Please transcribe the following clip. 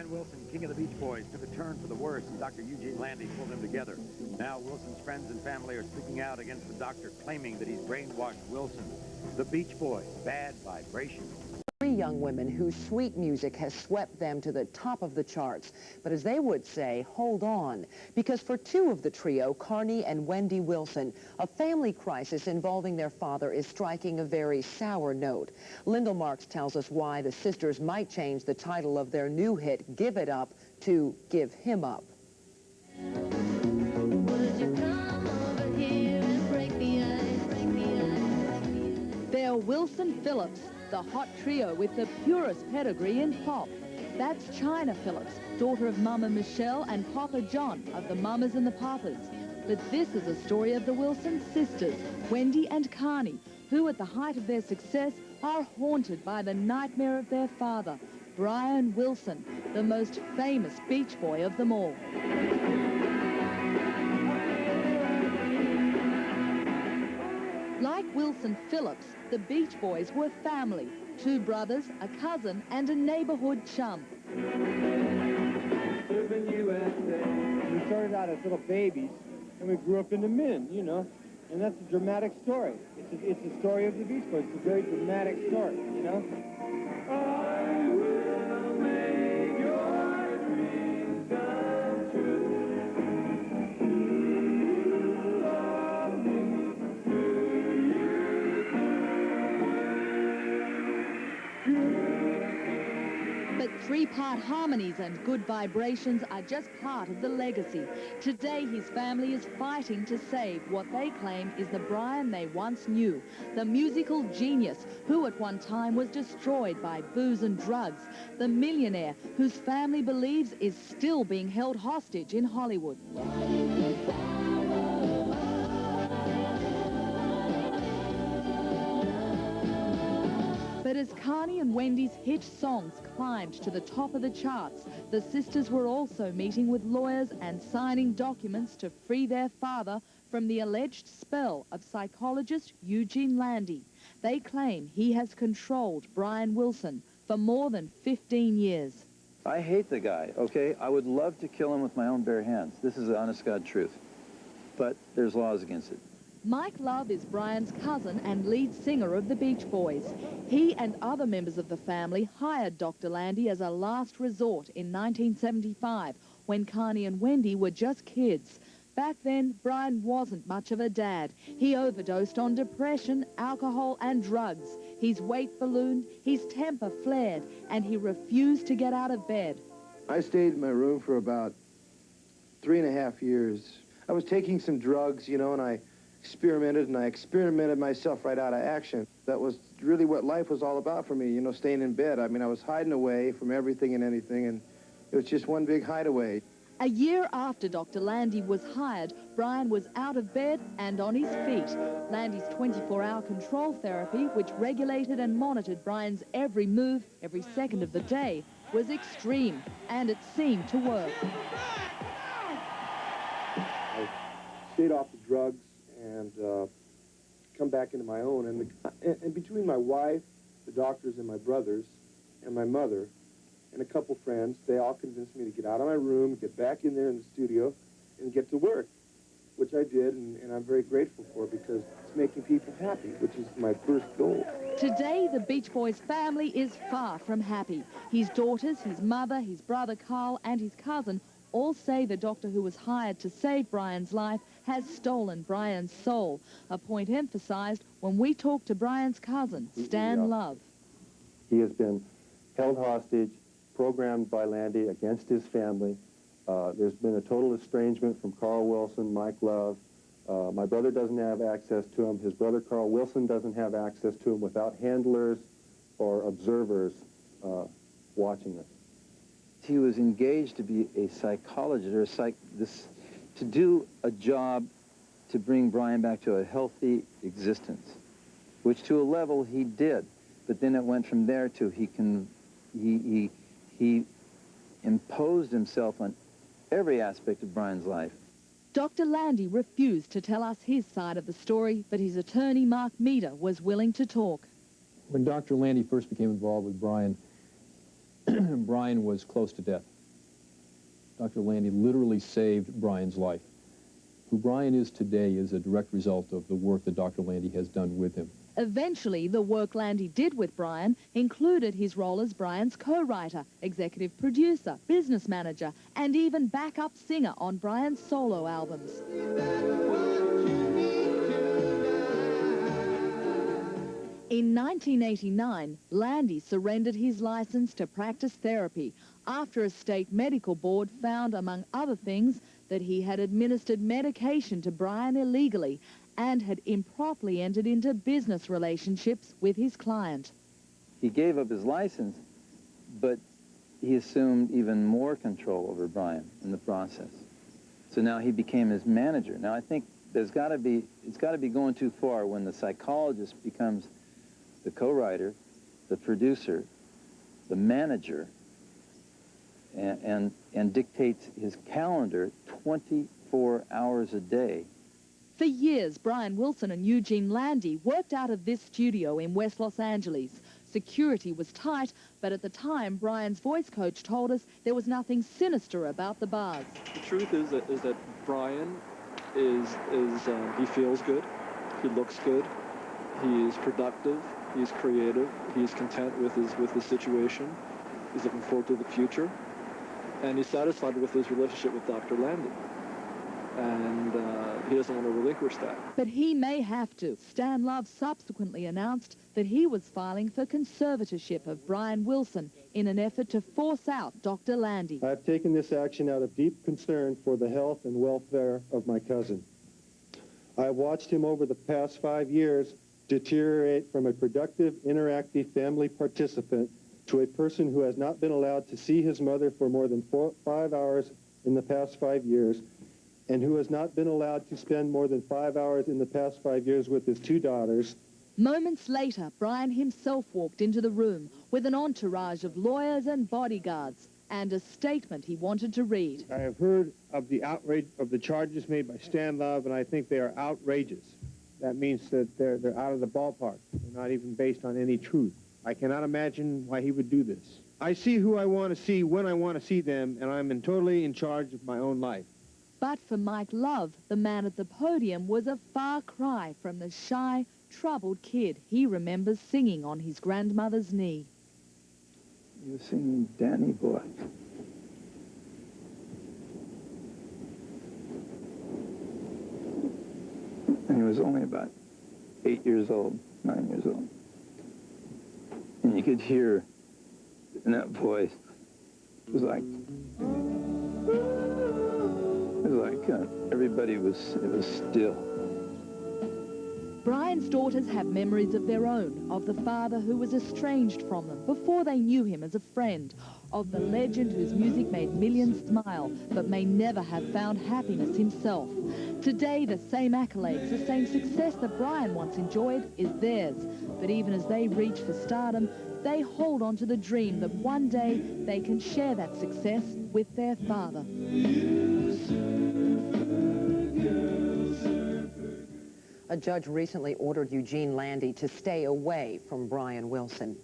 Brian Wilson, king of the Beach Boys, took a turn for the worse, and Dr. Eugene Landy pulled them together. Now Wilson's friends and family are speaking out against the doctor, claiming that he's brainwashed Wilson. The Beach Boys, Bad Vibration. Three young women whose sweet music has swept them to the top of the charts. But as they would say, hold on, because for two of the trio, Carney and Wendy Wilson, a family crisis involving their father is striking a very sour note. Lyndall Marks tells us why the sisters might change the title of their new hit, Give It Up, to Give Him Up. They're Wilson Phillips, the hot trio with the purest pedigree in pop. That's China Phillips, daughter of Mama Michelle and Papa John of the Mamas and the Papas. But this is a story of the Wilson sisters, Wendy and Carney, who at the height of their success are haunted by the nightmare of their father, Brian Wilson, the most famous Beach Boy of them all. Like Wilson Phillips, the Beach Boys were family. Two brothers, a cousin, and a neighborhood chum. We started out as little babies, and we grew up into men, you know. And that's a dramatic story. It's a story of the Beach Boys. It's a very dramatic story, you know. I will make your dreams come true. But three-part harmonies and good vibrations are just part of the legacy. Today, his family is fighting to save what they claim is the Brian they once knew, the musical genius who at one time was destroyed by booze and drugs, the millionaire whose family believes is still being held hostage in Hollywood. But as Carney and Wendy's hit songs climbed to the top of the charts, the sisters were also meeting with lawyers and signing documents to free their father from the alleged spell of psychologist Eugene Landy. They claim he has controlled Brian Wilson for more than 15 years. I hate the guy, okay? I would love to kill him with my own bare hands. This is the honest-God truth. But there's laws against it. Mike Love is Brian's cousin and lead singer of the Beach Boys. He and other members of the family hired Dr. Landy as a last resort in 1975 when Carney and Wendy were just kids. Back then, Brian wasn't much of a dad. He overdosed on depression, alcohol and drugs. His weight ballooned, his temper flared, and he refused to get out of bed. I stayed in my room for about 3.5 years. I was taking some drugs, you know, and I experimented myself right out of action. That was really what life was all about for me, you know, staying in bed. I mean, I was hiding away from everything and anything, and it was just one big hideaway. A year after Dr. Landy was hired, Brian was out of bed and on his feet. Landy's 24-hour control therapy, which regulated and monitored Brian's every move, every second of the day, was extreme, and it seemed to work. I stayed off the drugs and come back into my own. And between my wife, the doctors, and my brothers, and my mother, and a couple friends, they all convinced me to get out of my room, get back in there in the studio, and get to work, which I did, and I'm very grateful for, because it's making people happy, which is my first goal. Today, the Beach Boys family is far from happy. His daughters, his mother, his brother Carl, and his cousin all say the doctor who was hired to save Brian's life has stolen Brian's soul, a point emphasized when we talked to Brian's cousin, Stan Love. He has been held hostage, programmed by Landy against his family. There's been a total estrangement from Carl Wilson, Mike Love. My brother doesn't have access to him. His brother Carl Wilson doesn't have access to him without handlers or observers watching us. He was engaged to be a psychologist or to do a job to bring Brian back to a healthy existence, which to a level he did. But then it went from there to he imposed himself on every aspect of Brian's life. Dr. Landy refused to tell us his side of the story, but his attorney, Mark Meader, was willing to talk. When Dr. Landy first became involved with Brian, Brian was close to death. Dr. Landy literally saved Brian's life. Who Brian is today is a direct result of the work that Dr. Landy has done with him. Eventually, the work Landy did with Brian included his role as Brian's co-writer, executive producer, business manager, and even backup singer on Brian's solo albums. In 1989, Landy surrendered his license to practice therapy after a state medical board found, among other things, that he had administered medication to Brian illegally and had improperly entered into business relationships with his client. He gave up his license, but he assumed even more control over Brian in the process. So now he became his manager. Now I think it's got to be going too far when the psychologist becomes the co-writer, the producer, the manager, and dictates his calendar 24 hours a day. For years, Brian Wilson and Eugene Landy worked out of this studio in West Los Angeles. Security was tight, but at the time, Brian's voice coach told us there was nothing sinister about the bars. The truth is that Brian he feels good, he looks good, he is productive, he's creative, he's content with his situation, he's looking forward to the future, and he's satisfied with his relationship with Dr. Landy. And he doesn't want to relinquish that. But he may have to. Stan Love subsequently announced that he was filing for conservatorship of Brian Wilson in an effort to force out Dr. Landy. I've taken this action out of deep concern for the health and welfare of my cousin. I've watched him over the past 5 years deteriorate from a productive, interactive family participant to a person who has not been allowed to see his mother for more than 5 hours in the past 5 years, and who has not been allowed to spend more than 5 hours in the past 5 years with his 2 daughters. Moments later, Brian himself walked into the room with an entourage of lawyers and bodyguards and a statement he wanted to read. I have heard of the outrage of the charges made by Stan Love, and I think they are outrageous. That means that they're out of the ballpark. They're not even based on any truth. I cannot imagine why he would do this. I see who I want to see when I want to see them, and I'm totally in charge of my own life. But for Mike Love, the man at the podium was a far cry from the shy, troubled kid he remembers singing on his grandmother's knee. He was singing Danny Boy. And he was only about 8 years old, 9 years old. And you could hear in that voice, it was like everybody was still. Brian's daughters have memories of their own, of the father who was estranged from them before they knew him as a friend, of the legend whose music made millions smile but may never have found happiness himself. Today, the same accolades, the same success that Brian once enjoyed is theirs. But even as they reach for stardom, they hold on to the dream that one day they can share that success with their father. A judge recently ordered Eugene Landy to stay away from Brian Wilson.